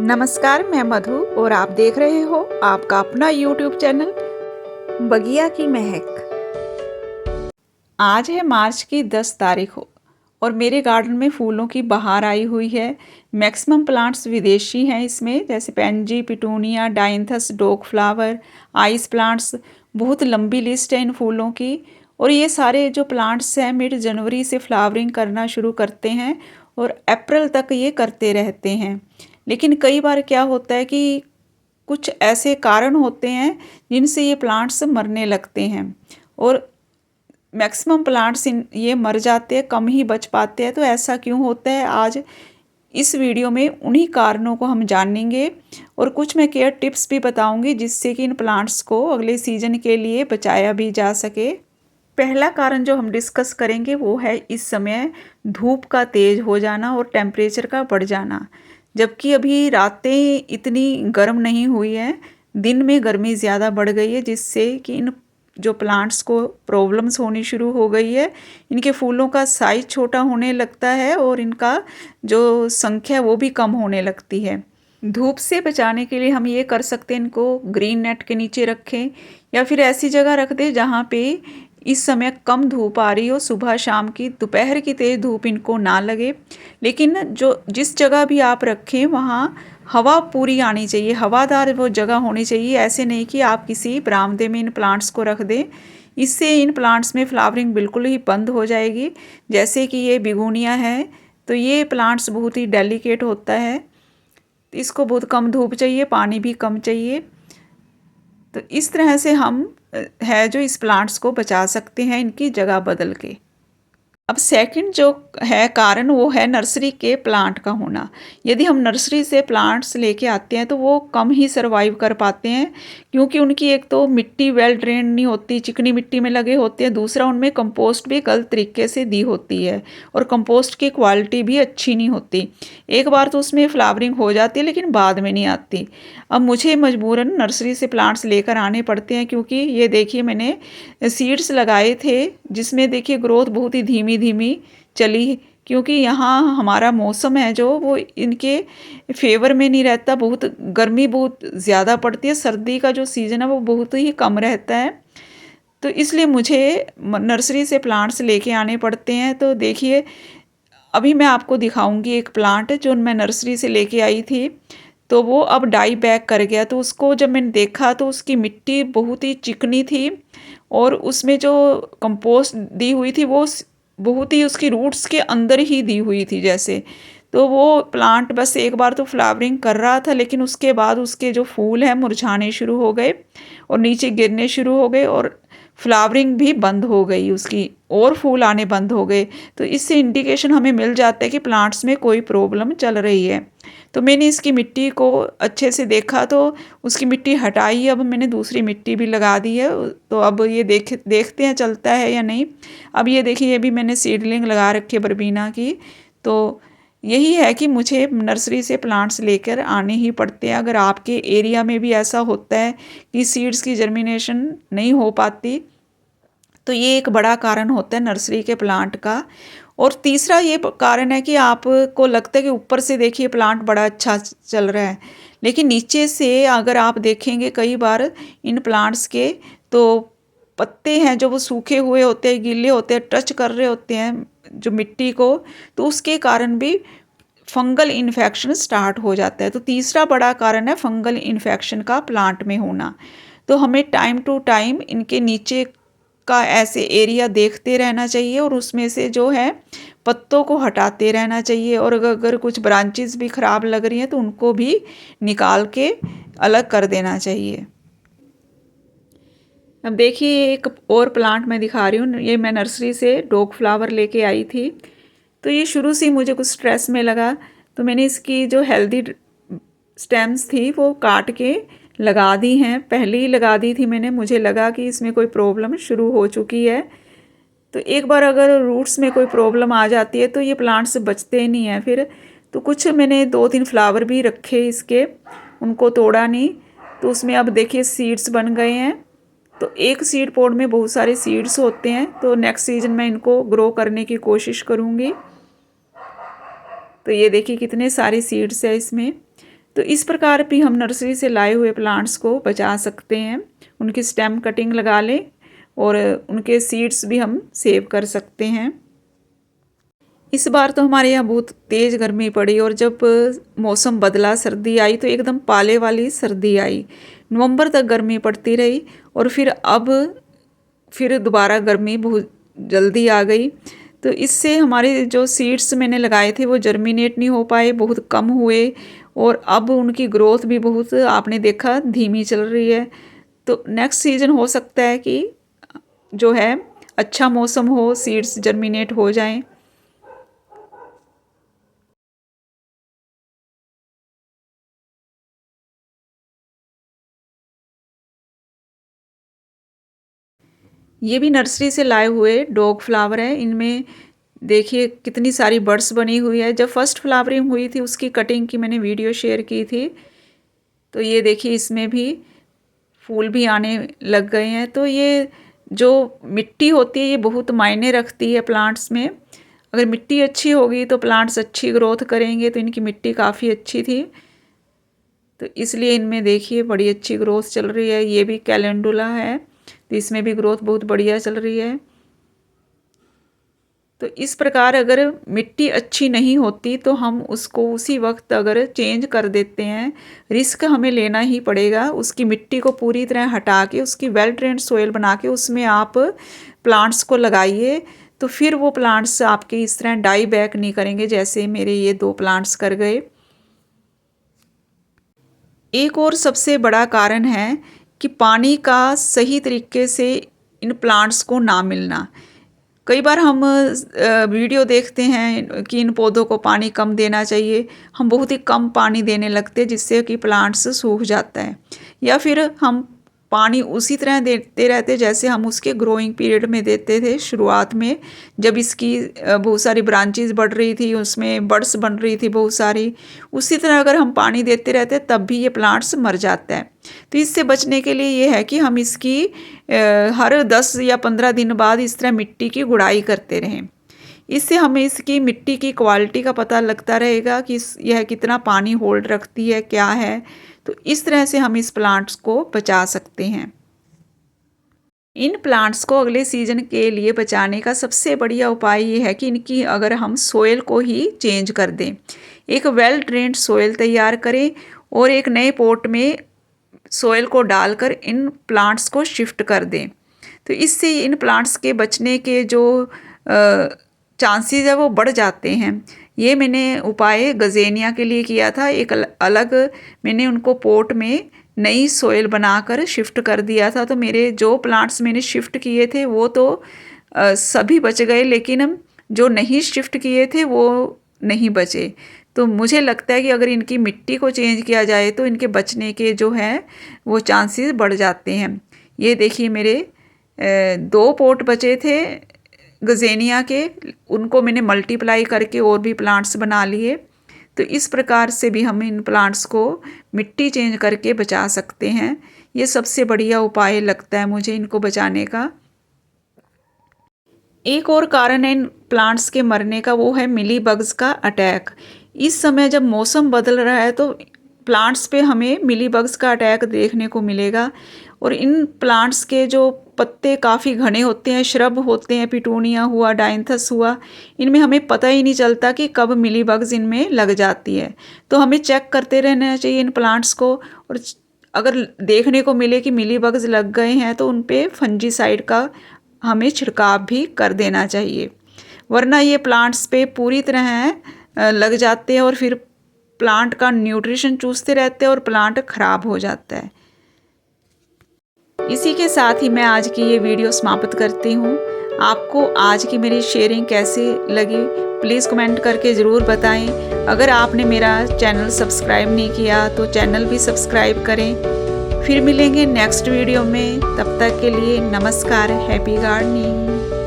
नमस्कार, मैं मधु और आप देख रहे हो आपका अपना YouTube चैनल बगिया की महक। आज है मार्च की 10 तारीख और मेरे गार्डन में फूलों की बहार आई हुई है। मैक्सिमम प्लांट्स विदेशी हैं इसमें, जैसे pansy, petunia, dianthus, dog flower, ice plants. बहुत लंबी लिस्ट है इन फूलों की। और ये सारे जो प्लांट्स हैं मिड जनवरी से फ्लावरिंग करना शुरू करते हैं और अप्रैल तक ये करते रहते हैं। लेकिन कई बार क्या होता है कि कुछ ऐसे कारण होते हैं जिनसे ये प्लांट्स मरने लगते हैं और मैक्सिमम प्लांट्स ये मर जाते हैं, कम ही बच पाते हैं। तो ऐसा क्यों होता है, आज इस वीडियो में उन्हीं कारणों को हम जानेंगे और कुछ मैं केयर टिप्स भी बताऊंगी जिससे कि इन प्लांट्स को अगले सीजन के लिए बचाया भी जा सके। पहला कारण जो हम डिस्कस करेंगे वो है इस समय धूप का तेज़ हो जाना और टेम्परेचर का बढ़ जाना। जबकि अभी रातें इतनी गर्म नहीं हुई हैं, दिन में गर्मी ज़्यादा बढ़ गई है, जिससे कि इन जो प्लांट्स को प्रॉब्लम्स होनी शुरू हो गई है। इनके फूलों का साइज छोटा होने लगता है और इनका जो संख्या वो भी कम होने लगती है। धूप से बचाने के लिए हम ये कर सकते हैं, इनको ग्रीन नेट के नीचे रखें या फिर ऐसी जगह रख दें जहाँ पे इस समय कम धूप आ रही हो। सुबह शाम की, दोपहर की तेज़ धूप इनको ना लगे। लेकिन जो जिस जगह भी आप रखें वहाँ हवा पूरी आनी चाहिए, हवादार वो जगह होनी चाहिए। ऐसे नहीं कि आप किसी बरामदे में इन प्लांट्स को रख दें, इससे इन प्लांट्स में फ्लावरिंग बिल्कुल ही बंद हो जाएगी। जैसे कि ये बिगोनिया है, तो ये प्लांट्स बहुत ही डेलिकेट होता है, इसको बहुत कम धूप चाहिए, पानी भी कम चाहिए। तो इस तरह से हम है जो इस प्लांट्स को बचा सकते हैं इनकी जगह बदल के। अब सेकंड जो है कारण वो है नर्सरी के प्लांट का होना। यदि हम नर्सरी से प्लांट्स लेके आते हैं तो वो कम ही सरवाइव कर पाते हैं, क्योंकि उनकी एक तो मिट्टी वेल ड्रेन नहीं होती, चिकनी मिट्टी में लगे होते हैं। दूसरा, उनमें कंपोस्ट भी गलत तरीके से दी होती है और कंपोस्ट की क्वालिटी भी अच्छी नहीं होती। एक बार तो उसमें फ्लावरिंग हो जाती है लेकिन बाद में नहीं आती। अब मुझे मजबूरन नर्सरी से प्लांट्स लेकर आने पड़ते हैं, क्योंकि ये देखिए मैंने सीड्स लगाए थे जिसमें देखिए ग्रोथ बहुत ही धीमी धीमी चली, क्योंकि यहाँ हमारा मौसम है जो वो इनके फेवर में नहीं रहता। बहुत गर्मी बहुत ज़्यादा पड़ती है, सर्दी का जो सीज़न है वो बहुत ही कम रहता है। तो इसलिए मुझे नर्सरी से प्लांट्स लेके आने पड़ते हैं। तो देखिए अभी मैं आपको दिखाऊंगी एक प्लांट जो मैं नर्सरी से लेके आई थी, तो वो अब डाई बैक कर गया। तो उसको जब मैंने देखा तो उसकी मिट्टी बहुत ही चिकनी थी और उसमें जो कंपोस्ट दी हुई थी वो बहुत ही उसकी रूट्स के अंदर ही दी हुई थी जैसे। तो वो प्लांट बस एक बार तो फ्लावरिंग कर रहा था, लेकिन उसके बाद उसके जो फूल हैं मुरझाने शुरू हो गए और नीचे गिरने शुरू हो गए और फ्लावरिंग भी बंद हो गई उसकी, और फूल आने बंद हो गए। तो इससे इंडिकेशन हमें मिल जाता है कि प्लांट्स में कोई प्रॉब्लम चल रही है। तो मैंने इसकी मिट्टी को अच्छे से देखा तो उसकी मिट्टी हटाई, अब मैंने दूसरी मिट्टी भी लगा दी है। तो अब ये देखते हैं चलता है या नहीं। अब ये देखिए, ये भी मैंने सीडलिंग लगा रखी है बरबीना की। तो यही है कि मुझे नर्सरी से प्लांट्स लेकर आने ही पड़ते हैं। अगर आपके एरिया में भी ऐसा होता है कि सीड्स की जर्मिनेशन नहीं हो पाती, तो ये एक बड़ा कारण होता है नर्सरी के प्लांट का। और तीसरा ये कारण है कि आपको लगता है कि ऊपर से देखिए प्लांट बड़ा अच्छा चल रहा है, लेकिन नीचे से अगर आप देखेंगे कई बार इन प्लांट्स के तो पत्ते हैं जो वो सूखे हुए होते हैं, गीले होते हैं, टच कर रहे होते हैं जो मिट्टी को, तो उसके कारण भी फंगल इन्फेक्शन स्टार्ट हो जाता है। तो तीसरा बड़ा कारण है फंगल इन्फेक्शन का प्लांट में होना। तो हमें टाइम टू टाइम इनके नीचे का ऐसे एरिया देखते रहना चाहिए और उसमें से जो है पत्तों को हटाते रहना चाहिए। और अगर कुछ ब्रांचेस भी ख़राब लग रही हैं तो उनको भी निकाल के अलग कर देना चाहिए। अब देखिए एक और प्लांट मैं दिखा रही हूँ, ये मैं नर्सरी से डॉग फ्लावर लेके आई थी। तो ये शुरू से ही मुझे कुछ स्ट्रेस में लगा, तो मैंने इसकी जो हेल्दी स्टेम्स थी वो काट के लगा दी हैं। पहले ही लगा दी थी मैंने, मुझे लगा कि इसमें कोई प्रॉब्लम शुरू हो चुकी है। तो एक बार अगर रूट्स में कोई प्रॉब्लम आ जाती है तो ये प्लांट्स बचते ही नहीं हैं फिर। तो कुछ मैंने 2-3 फ्लावर भी रखे इसके, उनको तोड़ा नहीं। तो उसमें अब देखिए सीड्स बन गए हैं। तो एक सीड पॉड में बहुत सारे सीड्स होते हैं, तो नेक्स्ट सीजन मैं इनको ग्रो करने की कोशिश करूँगी। तो ये देखिए कितने सारे सीड्स है इसमें। तो इस प्रकार भी हम नर्सरी से लाए हुए प्लांट्स को बचा सकते हैं। उनकी स्टेम कटिंग लगा लें और उनके सीड्स भी हम सेव कर सकते हैं। इस बार तो हमारे यहाँ बहुत तेज़ गर्मी पड़ी और जब मौसम बदला, सर्दी आई, तो एकदम पाले वाली सर्दी आई। नवंबर तक गर्मी पड़ती रही और फिर दोबारा गर्मी बहुत जल्दी आ गई। तो इससे हमारे जो सीड्स मैंने लगाए थे वो जर्मिनेट नहीं हो पाए, बहुत कम हुए और अब उनकी ग्रोथ भी बहुत, आपने देखा, धीमी चल रही है। तो नेक्स्ट सीजन हो सकता है कि जो है अच्छा मौसम हो, सीड्स जर्मिनेट हो जाएं। ये भी नर्सरी से लाए हुए डॉग फ्लावर है। इनमें देखिए कितनी सारी बड्स बनी हुई है। जब फर्स्ट फ्लावरिंग हुई थी उसकी कटिंग की मैंने वीडियो शेयर की थी। तो ये देखिए इसमें भी फूल भी आने लग गए हैं। तो ये जो मिट्टी होती है ये बहुत मायने रखती है प्लांट्स में। अगर मिट्टी अच्छी होगी तो प्लांट्स अच्छी ग्रोथ करेंगे। तो इनकी मिट्टी काफ़ी अच्छी थी, तो इसलिए इनमें देखिए बड़ी अच्छी ग्रोथ चल रही है। ये भी कैलेंडुला है, तो इसमें भी ग्रोथ बहुत बढ़िया चल रही है। तो इस प्रकार अगर मिट्टी अच्छी नहीं होती तो हम उसको उसी वक्त अगर चेंज कर देते हैं, रिस्क हमें लेना ही पड़ेगा। उसकी मिट्टी को पूरी तरह हटा के उसकी वेल ड्रेन्ड सोयल बना के उसमें आप प्लांट्स को लगाइए, तो फिर वो प्लांट्स आपके इस तरह डाई बैक नहीं करेंगे जैसे मेरे ये 2 प्लांट्स कर गए। एक और सबसे बड़ा कारण है कि पानी का सही तरीके से इन प्लांट्स को ना मिलना। कई बार हम वीडियो देखते हैं कि इन पौधों को पानी कम देना चाहिए, हम बहुत ही कम पानी देने लगते हैं जिससे कि प्लांट्स सूख जाता है। या फिर हम पानी उसी तरह देते रहते जैसे हम उसके ग्रोइंग पीरियड में देते थे शुरुआत में, जब इसकी बहुत सारी ब्रांचेस बढ़ रही थी, उसमें बड्स बन रही थी बहुत सारी। उसी तरह अगर हम पानी देते रहते तब भी ये प्लांट्स मर जाता है। तो इससे बचने के लिए ये है कि हम इसकी हर 10 या 15 दिन बाद इस तरह मिट्टी की गुड़ाई करते रहें। इससे हमें इसकी मिट्टी की क्वालिटी का पता लगता रहेगा कि यह कितना पानी होल्ड रखती है, क्या है। तो इस तरह से हम इस प्लांट्स को बचा सकते हैं। इन प्लांट्स को अगले सीजन के लिए बचाने का सबसे बढ़िया उपाय ये है कि इनकी अगर हम सोयल को ही चेंज कर दें, एक वेल ड्रेन्ड सोयल तैयार करें और एक नए पॉट में सोयल को डालकर इन प्लांट्स को शिफ्ट कर दें। तो इससे इन प्लांट्स के बचने के जो चांसेस है वो बढ़ जाते हैं। ये मैंने उपाय गजेनिया के लिए किया था। एक अलग मैंने उनको पॉट में नई सोयल बनाकर शिफ्ट कर दिया था। तो मेरे जो प्लांट्स मैंने शिफ्ट किए थे वो तो सभी बच गए, लेकिन जो नहीं शिफ्ट किए थे वो नहीं बचे। तो मुझे लगता है कि अगर इनकी मिट्टी को चेंज किया जाए तो इनके बचने के जो है वो चांसेस बढ़ जाते हैं। ये देखिए मेरे 2 पॉट बचे थे गजेनिया के, उनको मैंने मल्टीप्लाई करके और भी प्लांट्स बना लिए। तो इस प्रकार से भी हम इन प्लांट्स को मिट्टी चेंज करके बचा सकते हैं। ये सबसे बढ़िया उपाय लगता है मुझे इनको बचाने का। एक और कारण है इन प्लांट्स के मरने का, वो है मिली बग्स का अटैक। इस समय जब मौसम बदल रहा है तो प्लांट्स पे हमें मिली बग्स का अटैक देखने को मिलेगा। और इन प्लांट्स के जो पत्ते काफ़ी घने होते हैं, श्रब होते हैं, पिटूनिया हुआ, डायंथस हुआ, इनमें हमें पता ही नहीं चलता कि कब मिली बग्स इनमें लग जाती है। तो हमें चेक करते रहना चाहिए इन प्लांट्स को, और अगर देखने को मिले कि मिली बग्स लग गए हैं तो उन पर फंजीसाइड का हमें छिड़काव भी कर देना चाहिए, वरना ये प्लांट्स पे पूरी तरह लग जाते हैं और फिर प्लांट का न्यूट्रिशन चूसते रहते हैं और प्लांट खराब हो जाता है। इसी के साथ ही मैं आज की ये वीडियो समाप्त करती हूँ। आपको आज की मेरी शेयरिंग कैसी लगी प्लीज़ कमेंट करके ज़रूर बताएं। अगर आपने मेरा चैनल सब्सक्राइब नहीं किया तो चैनल भी सब्सक्राइब करें। फिर मिलेंगे नेक्स्ट वीडियो में, तब तक के लिए नमस्कार, हैप्पी गार्डनिंग।